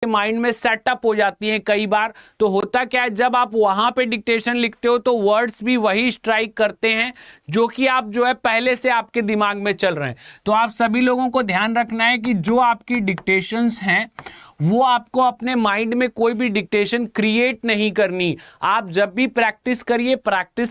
Mind में setup हो जाती हैं कई बार। तो होता क्या है, जब आप वहां पे डिक्टेशन लिखते हो तो वर्ड्स भी वही स्ट्राइक करते हैं जो कि आप जो है पहले से आपके दिमाग में चल रहे हैं। तो आप सभी लोगों को ध्यान रखना है कि जो आपकी डिक्टेशंस हैं वो आपको अपने माइंड में कोई भी डिक्टेशन क्रिएट नहीं करनी। आप जब भी प्रैक्टिस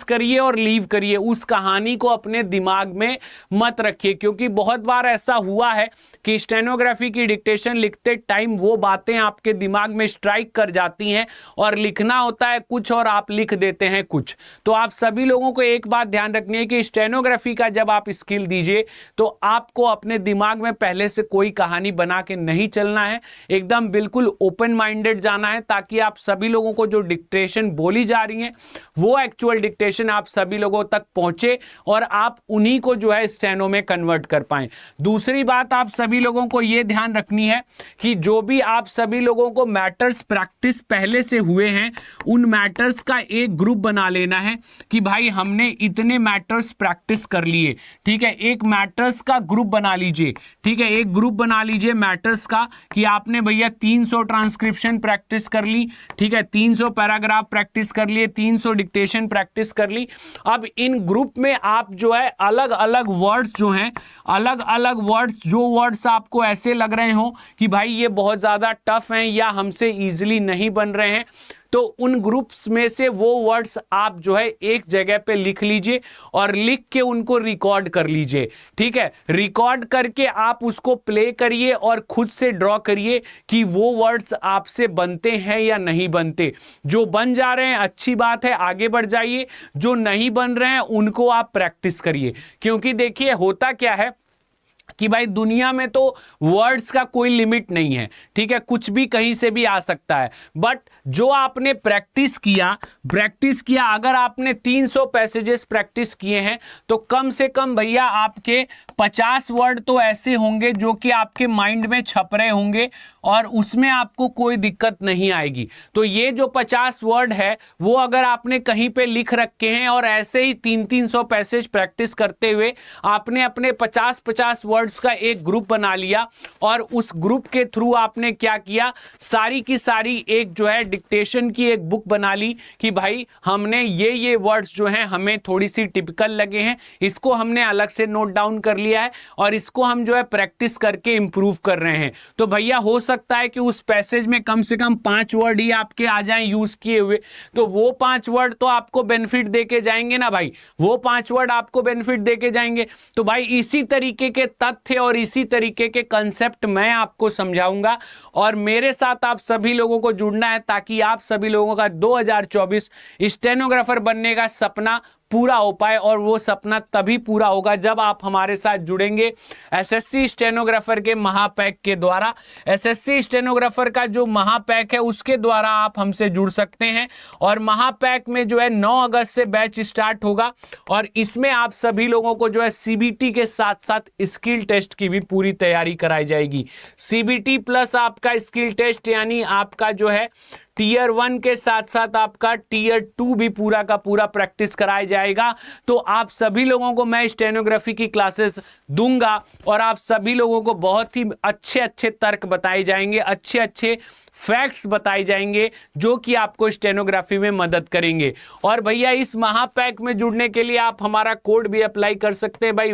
करिए और लीव करिए, उस कहानी को अपने दिमाग में मत रखिए। क्योंकि बहुत बार ऐसा हुआ है कि स्टेनोग्राफी की डिक्टेशन लिखते टाइम वो बातें आपके दिमाग में स्ट्राइक कर जाती हैं और लिखना होता है कुछ और आप लिख देते हैं कुछ। तो आप सभी लोगों को एक बात ध्यान रखनी है कि स्टेनोग्राफी का जब आप स्किल दीजिए तो आपको अपने दिमाग में पहले से कोई कहानी बना के नहीं चलना है, एकदम बिल्कुल ओपन माइंडेड जाना है, ताकि आप सभी लोगों को जो डिक्टेशन बोली जा रही है वो एक्चुअल डिक्टेशन आप सभी लोगों तक पहुंचे और आप उन्हीं को जो है स्टेनो में कन्वर्ट कर पाएं। दूसरी बात आप सभी लोगों को यह ध्यान रखनी है कि जो भी आप सभी लोगों को मैटर्स प्रैक्टिस पहले से हुए हैं उन मैटर्स का एक ग्रुप बना लेना है कि भाई हमने इतने मैटर्स प्रैक्टिस कर लिए, ठीक है। एक मैटर्स का ग्रुप बना लीजिए, ठीक है, एक ग्रुप बना लीजिए मैटर्स का कि आपने भैया 300 ट्रांसक्रिप्शन प्रैक्टिस कर ली, ठीक है, 300 पैराग्राफ प्रैक्टिस कर लिए, 300 डिक्टेशन प्रैक्टिस कर ली। अब इन ग्रुप में आप जो है अलग अलग वर्ड्स जो हैं, अलग अलग वर्ड्स, जो वर्ड्स आपको ऐसे लग रहे हो कि भाई ये बहुत ज़्यादा टफ हैं या हमसे ईजिली नहीं बन रहे हैं, तो उन ग्रुप्स में से वो वर्ड्स आप जो है एक जगह पे लिख लीजिए और लिख के उनको रिकॉर्ड कर लीजिए, ठीक है। रिकॉर्ड करके आप उसको प्ले करिए और खुद से ड्रॉ करिए कि वो वर्ड्स आपसे बनते हैं या नहीं बनते। जो बन जा रहे हैं अच्छी बात है, आगे बढ़ जाइए, जो नहीं बन रहे हैं उनको आप प्रैक्टिस करिए। क्योंकि देखिए होता क्या है कि भाई दुनिया में तो वर्ड्स का कोई लिमिट नहीं है, ठीक है, कुछ भी कहीं से भी आ सकता है। बट जो आपने प्रैक्टिस किया, अगर आपने 300 पैसेजेस प्रैक्टिस किए हैं तो कम से कम भैया आपके 50 वर्ड तो ऐसे होंगे जो कि आपके माइंड में छप रहे होंगे और उसमें आपको कोई दिक्कत नहीं आएगी। तो ये जो 50 वर्ड है वो अगर आपने कहीं पे लिख रखे हैं और ऐसे ही 300 पैसेज प्रैक्टिस करते हुए आपने अपने 50 वर्ड्स का एक ग्रुप बना लिया और उस ग्रुप के थ्रू आपने क्या किया, सारी की सारी एक जो है डिक्टेशन की एक बुक बना ली कि भाई हमने ये वर्ड्स जो हैं हमें थोड़ी सी टिपिकल लगे हैं, इसको हमने अलग से नोट डाउन कर लिया है और इसको हम जो है प्रैक्टिस करके इंप्रूव कर रहे हैं। तो भैया हो सकता है कि उस पैसेज में कम से कम 5 वर्ड ही आपके आ जाएं यूज किए हुए, तो वो 5 वर्ड तो आपको बेनिफिट देके जाएंगे ना भाई, वो 5 वर्ड आपको बेनिफिट देके जाएंगे। तो भाई इसी तरीके के तथ्य और इसी तरीके के कंसेप्ट मैं आपको समझाऊंगा और मेरे साथ आप सभी लोगों को जुड़ना है ताकि आप सभी लोगों का 2024 स्टेनोग्राफर बनने का सपना पूरा हो पाए। और वो सपना तभी पूरा होगा जब आप हमारे साथ जुड़ेंगे एसएससी स्टेनोग्राफर के महापैक के द्वारा। एसएससी स्टेनोग्राफर का जो महापैक है उसके द्वारा आप हमसे जुड़ सकते हैं और महापैक में जो है 9 अगस्त से बैच स्टार्ट होगा और इसमें आप सभी लोगों को जो है सीबीटी के साथ साथ स्किल टेस्ट की भी पूरी तैयारी कराई जाएगी। सीबीटी प्लस आपका स्किल टेस्ट यानी आपका जो है टीयर 1 के साथ साथ आपका टीयर 2 भी पूरा का पूरा प्रैक्टिस कराया जाएगा। तो आप सभी लोगों को मैं स्टेनोग्राफी की क्लासेस दूंगा और आप सभी लोगों को बहुत ही अच्छे अच्छे तर्क बताए जाएंगे, अच्छे अच्छे फैक्ट्स बताए जाएंगे जो कि आपको स्टेनोग्राफी में मदद करेंगे। और भैया इस महापैक में जुड़ने के लिए आप हमारा कोड भी अप्लाई कर सकते हैं भाई,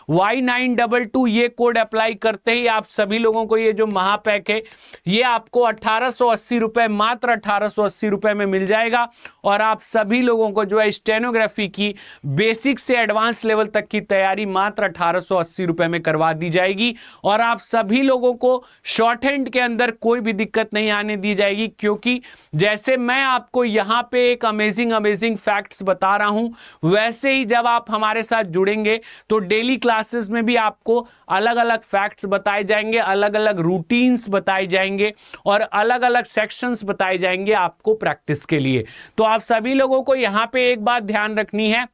Y922 ये कोड अप्लाई करते ही आप सभी लोगों को ये जो महापैक है ये आपको 1880 रुपए, मात्र 1880 रुपए में मिल जाएगा और आप सभी लोगों को जो है स्टेनोग्राफी की बेसिक से एडवांस लेवल तक की तैयारी मात्र 1880 रुपए में करवा दी जाएगी और आप सभी लोगों को शॉर्ट हैंड के अंदर कोई भी दिक्कत नहीं आने दी जाएगी। क्योंकि जैसे मैं आपको यहां पे एक अमेजिंग फैक्ट्स बता रहा हूं वैसे ही जब आप हमारे साथ जुड़ेंगे तो डेली क्लासेस में भी आपको अलग अलग फैक्ट्स बताए जाएंगे, अलग अलग रूटीन्स बताए जाएंगे और अलग अलग सेक्शंस बताए जाएंगे आपको प्रैक्टिस के लिए। तो आप सभी लोगों को यहां पे एक बात ध्यान रखनी है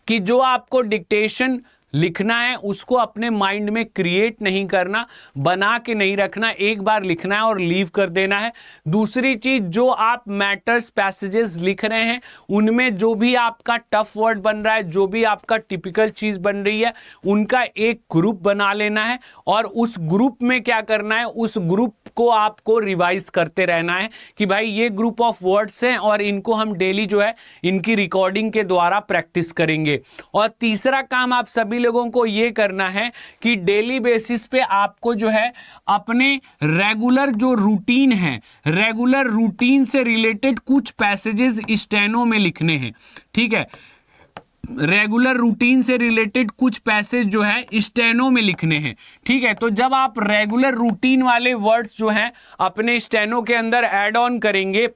कि जो आपको डिक्टेशन लिखना है उसको अपने माइंड में क्रिएट नहीं करना, बना के नहीं रखना, एक बार लिखना है और लीव कर देना है। दूसरी चीज, जो आप मैटर्स पैसेजेस लिख रहे हैं उनमें जो भी आपका टफ वर्ड बन रहा है, जो भी आपका टिपिकल चीज बन रही है, उनका एक ग्रुप बना लेना है और उस ग्रुप में क्या करना है, उस ग्रुप को आपको रिवाइज करते रहना है कि भाई ये ग्रुप ऑफ वर्ड्स हैं और इनको हम डेली जो है इनकी रिकॉर्डिंग के द्वारा प्रैक्टिस करेंगे। और तीसरा काम आप सभी लोगों को ये करना है कि डेली बेसिस पे आपको जो है अपने रेगुलर जो रूटीन है, रेगुलर रूटीन से रिलेटेड कुछ पैसेजेस स्टेनो में लिखने हैं। ठीक है, रेगुलर रूटीन से रिलेटेड कुछ पैसेज जो है स्टेनो में लिखने हैं। ठीक है, तो जब आप रेगुलर रूटीन वाले वर्ड्स जो हैं अपने स्टेनो के अंदर ऐड ऑन करेंगे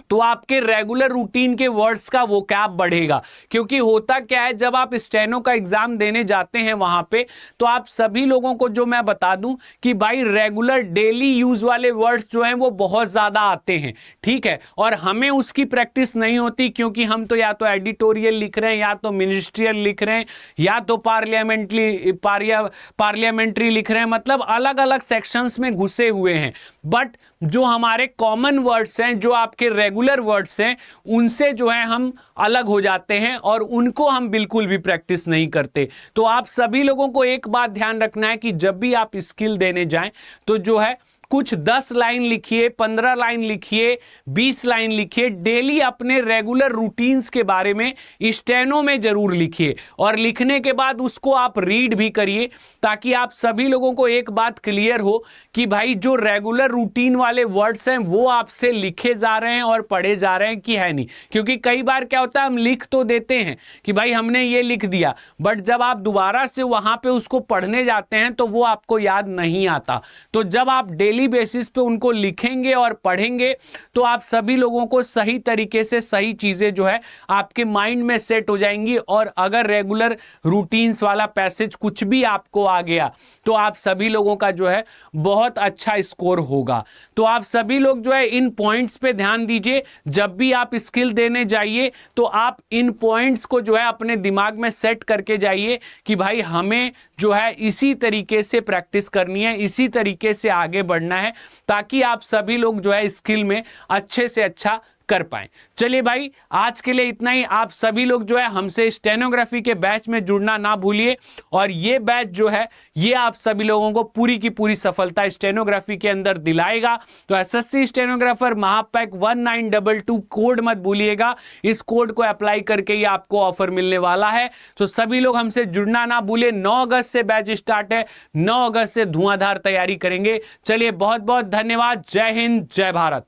तो आपके रेगुलर रूटीन के वर्ड्स का वोकैब बढ़ेगा। क्योंकि होता क्या है, जब आप स्टेनो का एग्जाम देने जाते हैं वहां पे, तो आप सभी लोगों को जो मैं बता दूं कि भाई रेगुलर डेली यूज वाले वर्ड्स जो हैं वो बहुत ज्यादा आते हैं। ठीक है, और हमें उसकी प्रैक्टिस नहीं होती क्योंकि हम तो या तो एडिटोरियल लिख रहे हैं, या तो मिनिस्ट्रियल लिख रहे हैं, या तो पार्लियामेंट्री लिख रहे हैं, मतलब अलग अलग सेक्शंस में घुसे हुए हैं। बट जो हमारे कॉमन वर्ड्स हैं, जो आपके रेगुलर वर्ड्स हैं, उनसे जो है हम अलग हो जाते हैं और उनको हम बिल्कुल भी प्रैक्टिस नहीं करते। तो आप सभी लोगों को एक बात ध्यान रखना है कि जब भी आप स्किल देने जाएं तो जो है कुछ 10 लाइन लिखिए, 15 लाइन लिखिए, 20 लाइन लिखिए, डेली अपने रेगुलर रूटीन्स के बारे में स्टेनो में जरूर लिखिए और लिखने के बाद उसको आप रीड भी करिए, ताकि आप सभी लोगों को एक बात क्लियर हो कि भाई जो रेगुलर रूटीन वाले वर्ड्स हैं वो आपसे लिखे जा रहे हैं और पढ़े जा रहे हैं कि है नहीं। क्योंकि कई बार क्या होता है, हम लिख तो देते हैं कि भाई हमने ये लिख दिया, बट जब आप दोबारा से वहां पे उसको पढ़ने जाते हैं तो वो आपको याद नहीं आता। तो जब आप डेली बेसिस पे उनको लिखेंगे और पढ़ेंगे तो आप सभी लोगों को सही तरीके से सही चीजें जो है आपके माइंड में सेट हो जाएंगी। और अगर रेगुलर रूटीन्स वाला पैसेज कुछ भी आपको आ गया तो आप सभी लोगों का जो है बहुत अच्छा स्कोर होगा। तो आप सभी लोग जो है इन पॉइंट्स पे ध्यान दीजिए। जब भी आप स्किल देने जाइए तो आप इन पॉइंट्स को जो है अपने दिमाग में सेट करके जाइए कि भाई हमें जो है इसी तरीके से प्रैक्टिस करनी है, इसी तरीके से आगे बढ़ना है, ताकि आप सभी लोग जो है स्किल में अच्छे से अच्छा कर पाएं। चलिए भाई, आज के लिए इतना ही। आप सभी लोग जो है हमसे स्टेनोग्राफी के बैच में जुड़ना ना भूलिए, और ये बैच जो है ये आप सभी लोगों को पूरी की पूरी सफलता स्टेनोग्राफी के अंदर दिलाएगा। तो एसएससी स्टेनोग्राफर महापैक 1922 कोड मत भूलिएगा, इस कोड को अप्लाई करके ही आपको ऑफर मिलने वाला है। तो सभी लोग हमसे जुड़ना ना भूले। 9 अगस्त से बैच स्टार्ट है, 9 अगस्त से धुआंधार तैयारी करेंगे। चलिए, बहुत बहुत धन्यवाद। जय हिंद, जय भारत।